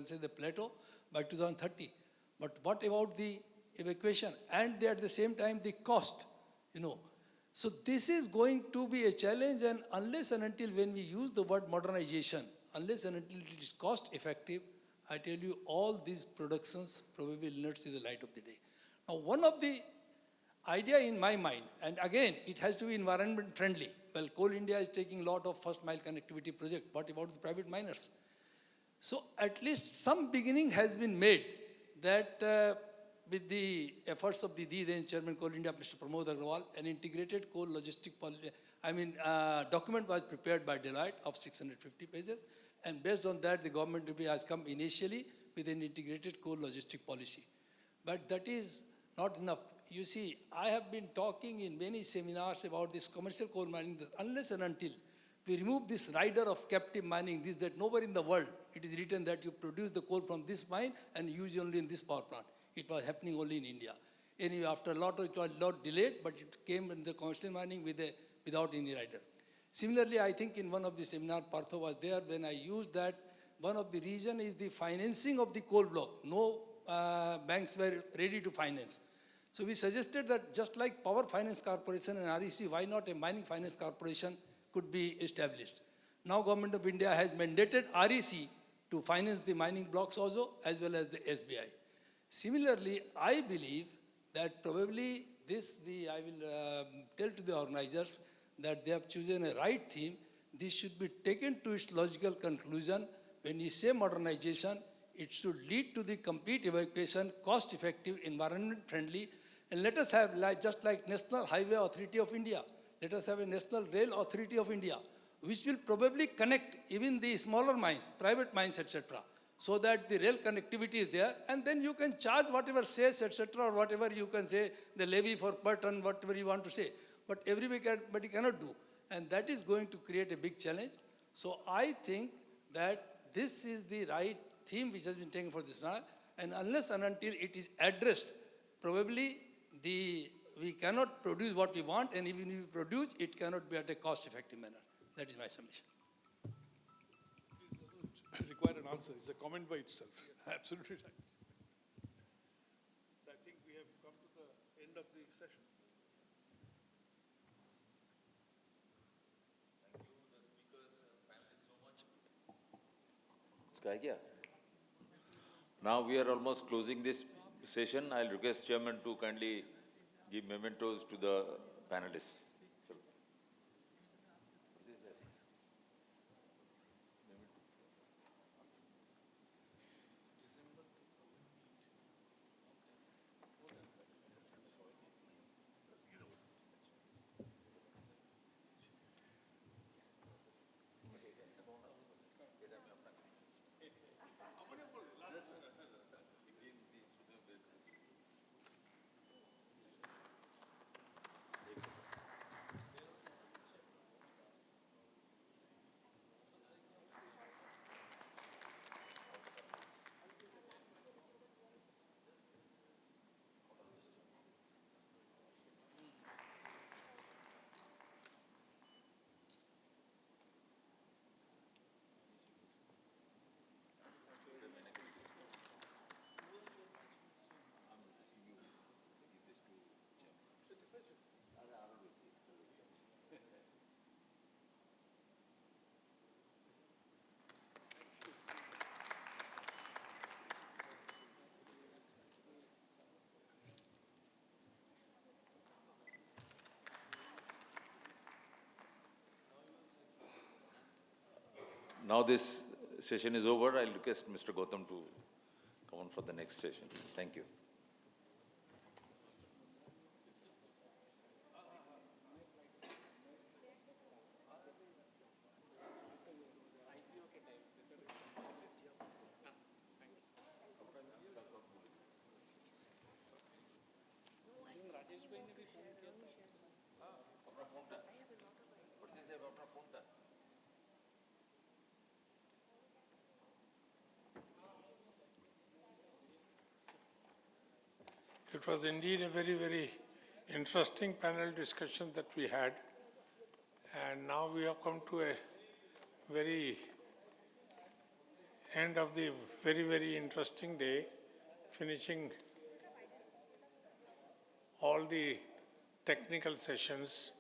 can say the plateau by 2030. But what about the evacuation? And at the same time, the cost, So this is going to be a challenge, and unless and until when we use the word modernization, unless and until it is cost effective, I tell you, all these productions probably will not see the light of the day. Now, one of the idea in my mind, and again, it has to be environment friendly. Well, Coal India is taking a lot of first mile connectivity project. What about the private miners? So at least some beginning has been made that with the efforts of the then Chairman Coal India, Mr. Pramod Agrawal, an integrated coal logistic document was prepared by Deloitte of 650 pages. And based on that, the government has come initially with an integrated coal logistic policy. But that is not enough. You see, I have been talking in many seminars about this commercial coal mining, unless and until we remove this rider of captive mining, that nowhere in the world it is written that you produce the coal from this mine and use only in this power plant. It was happening only in India. Anyway, after a lot, it was a lot delayed, but it came in the commercial mining without any rider. Similarly, I think in one of the seminar, Partho was there, when I used that one of the reason is the financing of the coal block. No banks were ready to finance. So we suggested that just like Power Finance Corporation and REC, why not a Mining Finance Corporation could be established. Now Government of India has mandated REC to finance the mining blocks also, as well as the SBI. Similarly, I believe that probably I will tell to the organizers that they have chosen a right theme. This should be taken to its logical conclusion. When you say modernization, it should lead to the complete evacuation, cost-effective, environment-friendly, and let us have, just like National Highway Authority of India, let us have a National Rail Authority of India, which will probably connect even the smaller mines, private mines, etc., so that the rail connectivity is there, and then you can charge whatever cess, etc., or whatever you can say, the levy for per ton, whatever you want to say. But everybody cannot do, and that is going to create a big challenge. So I think that this is the right theme which has been taken for this matter, and unless and until it is addressed, probably we cannot produce what we want, and even if we produce, it cannot be at a cost-effective manner. That is my submission. Require an answer. It's a comment by itself. Absolutely right. I think we have come to the end of the session. Thank you, the speakers, panelists, so much. Now we are almost closing this session. I'll request Chairman to kindly give mementos to the panelists. Now this session is over. I'll request Mr. Gautam to come on for the next session. Thank you. It was indeed a very, very interesting panel discussion that we had. And now we have come to a very end of the very, very interesting day, finishing all the technical sessions